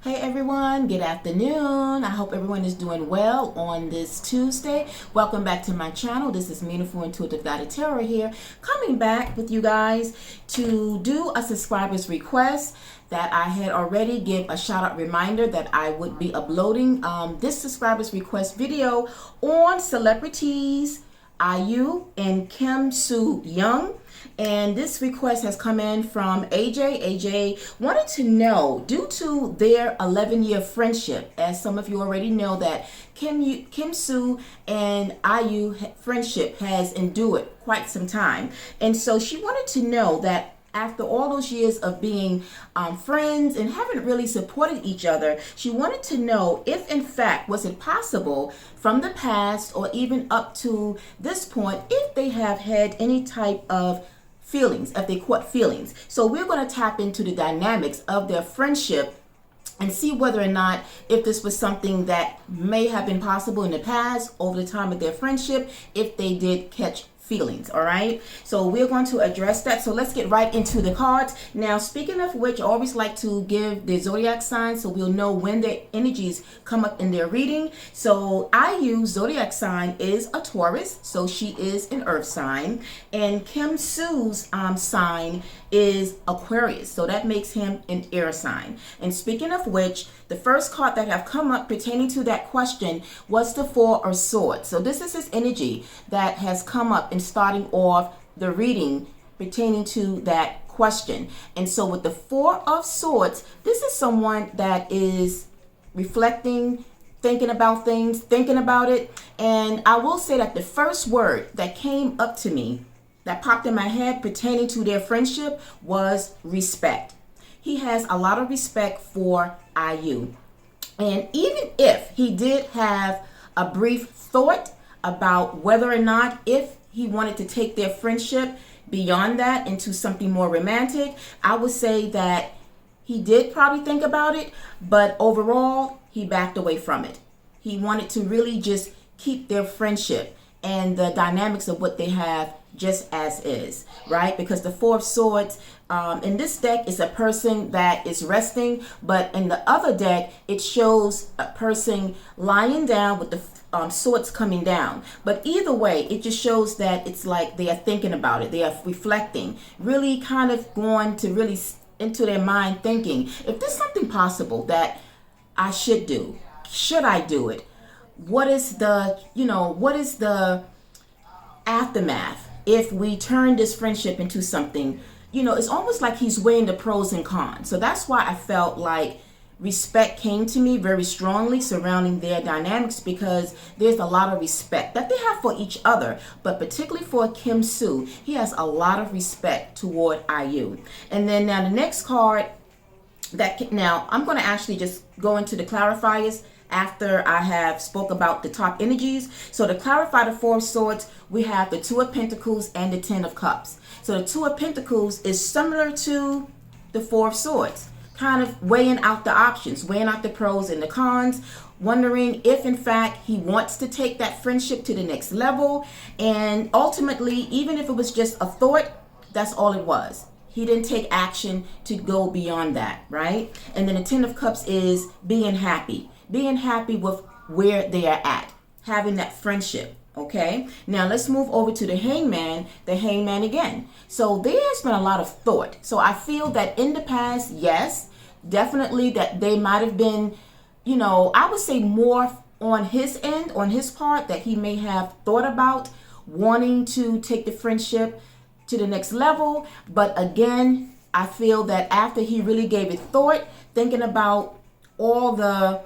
Hey everyone, good afternoon. I hope everyone is doing well on this Tuesday. Welcome back to my channel. This is Meaningful Intuitive Guided Tarot here, coming back with you guys to do a subscriber's request that I had already give a shout out reminder that I would be uploading this subscriber's request video on celebrities IU and Kim Soo Young. And this request has come in from AJ. AJ wanted to know, due to their 11-year friendship, as some of you already know that Kim Soo and IU friendship has endured quite some time. And so she wanted to know that after all those years of being friends and haven't really supported each other, she wanted to know if in fact was it possible from the past or even up to this point if they have had any type of feelings, if they caught feelings. So we're going to tap into the dynamics of their friendship and see whether or not if this was something that may have been possible in the past over the time of their friendship, if they did catch feelings. All right, so we're going to address that. So let's get right into the cards. Now, speaking of which, I always like to give the zodiac signs so we'll know when their energies come up in their reading. So IU zodiac sign is a Taurus, so she is an earth sign, and Kim Soo's sign is Aquarius, so that makes him an air sign. And speaking of which, the first card that have come up pertaining to that question was the Four of Swords. So this is his energy that has come up in starting off the reading pertaining to that question. And so with the Four of Swords, this is someone that is reflecting, thinking about things, thinking about it. And I will say that the first word that came up to me that popped in my head pertaining to their friendship was respect. He has a lot of respect for IU. And even if he did have a brief thought about whether or not if he wanted to take their friendship beyond that into something more romantic, I would say that he did probably think about it, but overall, he backed away from it. He wanted to really just keep their friendship and the dynamics of what they have just as is, right? Because the Four of Swords in this deck is a person that is resting, but in the other deck, it shows a person lying down with the swords coming down. But either way, it just shows that it's like they are thinking about it. They are reflecting, really kind of going to really into their mind thinking, if there's something possible that I should do, should I do it? What is the aftermath if we turn this friendship into something? It's almost like he's weighing the pros and cons. So that's why I felt like respect came to me very strongly surrounding their dynamics, because there's a lot of respect that they have for each other, but particularly for Kim Soo, he has a lot of respect toward IU. And then now the next card now I'm going to actually just go into the clarifiers after I have spoke about the top energies. So to clarify the Four of Swords, we have the Two of Pentacles and the Ten of Cups. So the Two of Pentacles is similar to the Four of Swords, kind of weighing out the options, weighing out the pros and the cons, wondering if in fact he wants to take that friendship to the next level. And ultimately, even if it was just a thought, that's all it was. He didn't take action to go beyond that, right? And then the Ten of Cups is being happy with where they are at, having that friendship. Okay, now let's move over to the Hangman again. So there has been a lot of thought. So I feel that in the past, yes, definitely that they might have been, I would say more on his end, on his part, that he may have thought about wanting to take the friendship to the next level. But again, I feel that after he really gave it thought, thinking about all the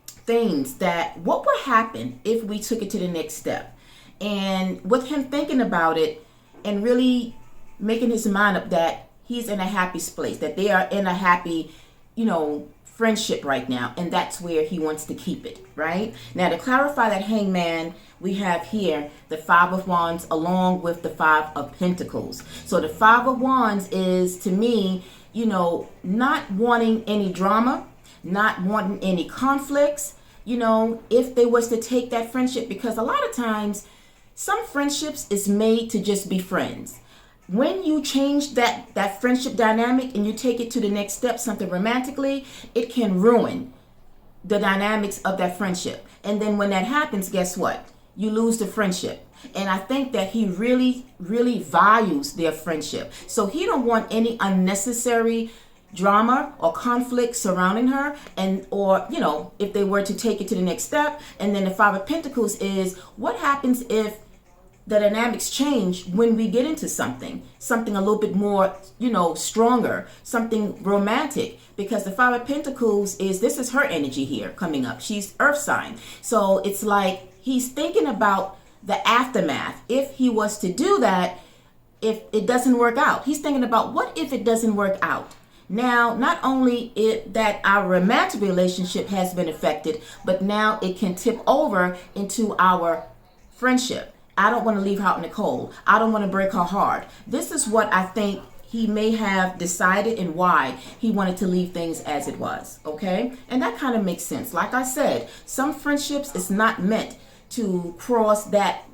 things that what would happen if we took it to the next step, and with him thinking about it and really making his mind up that he's in a happy place, that they are in a happy friendship right now, and that's where he wants to keep it. Right now, to clarify that Hangman, we have here the Five of Wands along with the Five of Pentacles. So the Five of Wands is, to me, not wanting any drama, not wanting any conflicts, if they was to take that friendship, because a lot of times some friendships is made to just be friends. when you change that friendship dynamic and you take it to the next step, something romantically, it can ruin the dynamics of that friendship. And then when that happens, guess what? You lose the friendship. And I think that he really, really values their friendship. So he don't want any unnecessary drama or conflict surrounding her, and or if they were to take it to the next step. And then the Five of Pentacles is, what happens if the dynamics change when we get into something a little bit more, stronger, something romantic? Because the Five of Pentacles this is her energy here coming up. She's earth sign. So it's like he's thinking about the aftermath. If he was to do that, if it doesn't work out, he's thinking about, what if it doesn't work out? Now, not only that our romantic relationship has been affected, but now it can tip over into our friendship. I don't want to leave her out in the cold. I don't want to break her heart. This is what I think he may have decided and why he wanted to leave things as it was, okay? And that kind of makes sense. Like I said, some friendships is not meant to cross that,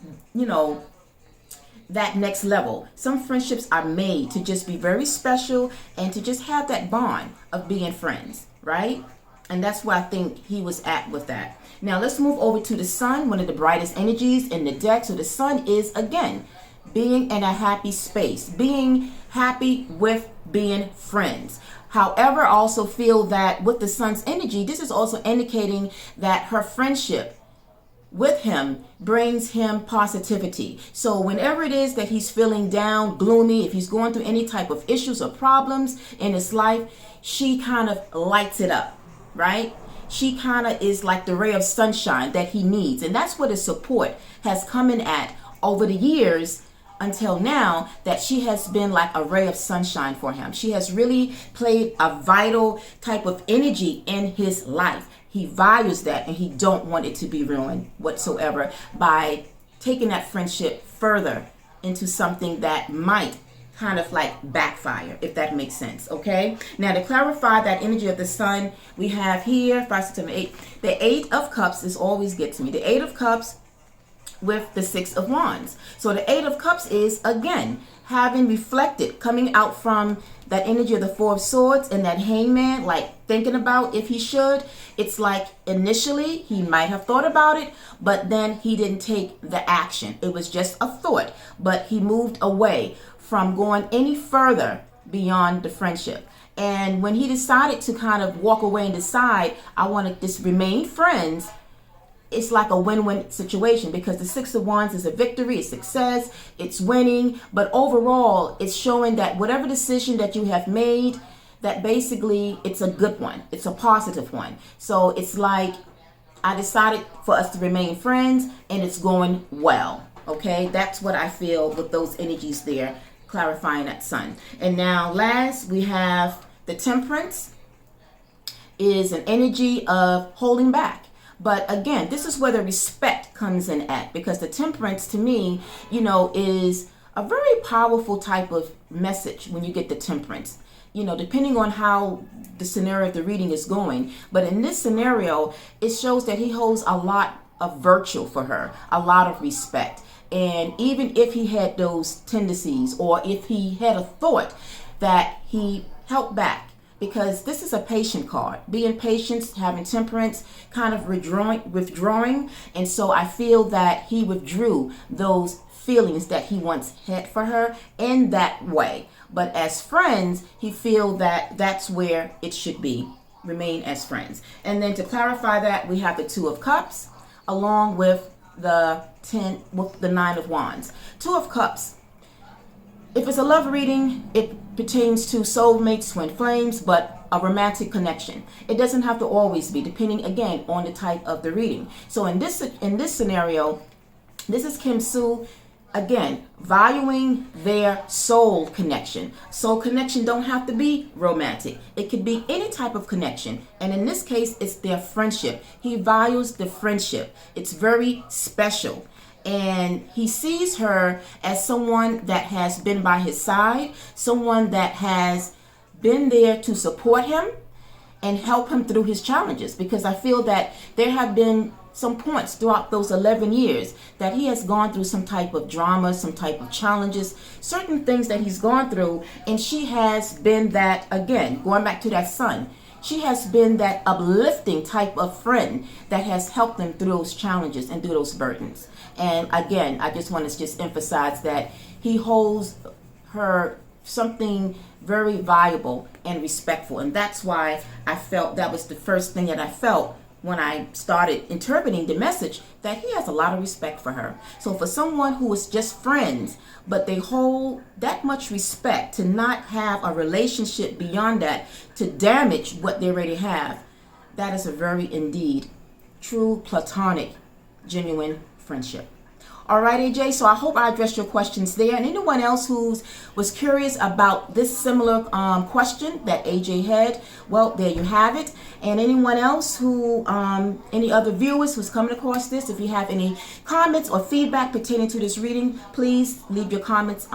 that next level. Some friendships are made to just be very special and to just have that bond of being friends, right? And that's where I think he was at with that. Now let's move over to the sun, one of the brightest energies in the deck. So the sun is, again, being in a happy space, being happy with being friends. However, I also feel that with the sun's energy, this is also indicating that her friendship with him brings him positivity. So whenever it is that he's feeling down, gloomy, if he's going through any type of issues or problems in his life, she kind of lights it up, right? She kind of is like the ray of sunshine that he needs. And that's what his support has come in at over the years until now, that she has been like a ray of sunshine for him. She has really played a vital type of energy in his life. He values that, and he don't want it to be ruined whatsoever by taking that friendship further into something that might kind of like backfire, if that makes sense. Okay, now to clarify that energy of the sun, we have here 5, 6, 7, 8. The 8 of Cups is always gets me. The 8 of Cups with the 6 of Wands. So the 8 of Cups is, again, having reflected, coming out from that energy of the 4 of Swords and that Hangman, like thinking about if he should. It's like initially he might have thought about it, but then he didn't take the action. It was just a thought, but he moved away from going any further beyond the friendship. And when he decided to kind of walk away and decide, I want to just remain friends, it's like a win-win situation, because the 6 of Wands is a victory, it's success, it's winning. But overall, it's showing that whatever decision that you have made, that basically it's a good one. It's a positive one. So it's like, I decided for us to remain friends and it's going well. Okay, that's what I feel with those energies there, clarifying that sun. And now last, we have the Temperance, is an energy of holding back. But again, this is where the respect comes in at, because the Temperance to me, is a very powerful type of message when you get the Temperance, depending on how the scenario of the reading is going. But in this scenario, it shows that he holds a lot of virtue for her, a lot of respect. And even if he had those tendencies, or if he had a thought, that he held back. Because this is a patient card. Being patient, having Temperance, kind of withdrawing. And so I feel that he withdrew those feelings that he once had for her in that way. But as friends, he feel that that's where it should be. Remain as friends. And then to clarify that, we have the 2 of Cups along with the 9 of Wands. 2 of Cups. If it's a love reading, it pertains to soulmates, twin flames, but a romantic connection. It doesn't have to always be, depending again on the type of the reading. So in this scenario, this is Kim Soo, again, valuing their soul connection. Soul connection don't have to be romantic. It could be any type of connection. And in this case, it's their friendship. He values the friendship. It's very special. And he sees her as someone that has been by his side, someone that has been there to support him, and help him through his challenges, because I feel that there have been some points throughout those 11 years that he has gone through some type of drama, some type of challenges, certain things that he's gone through, and she has been that, again, going back to that son, she has been that uplifting type of friend that has helped him through those challenges and through those burdens. And again, I just want to just emphasize that he holds her something very valuable and respectful. And that's why I felt that was the first thing that I felt when I started interpreting the message, that he has a lot of respect for her. So for someone who is just friends, but they hold that much respect, to not have a relationship beyond that, to damage what they already have, that is a very, indeed, true, platonic, genuine friendship. All right, AJ, so I hope I addressed your questions there. And anyone else who was curious about this similar question that AJ had, well, there you have it. And anyone else who, any other viewers who's coming across this, if you have any comments or feedback pertaining to this reading, please leave your comments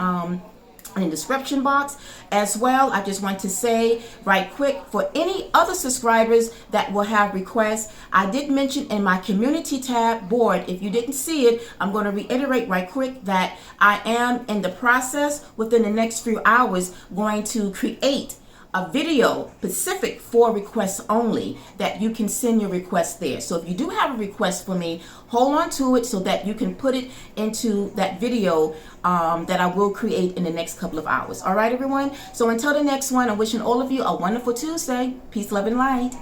in the description box. As well, I just want to say right quick, for any other subscribers that will have requests, I did mention in my community tab board, if you didn't see it, I'm going to reiterate right quick that I am in the process within the next few hours going to create a video specific for requests only, that you can send your requests there. So if you do have a request for me, hold on to it so that you can put it into that video that I will create in the next couple of hours. All right, everyone. So until the next one, I'm wishing all of you a wonderful Tuesday. Peace, love, and light.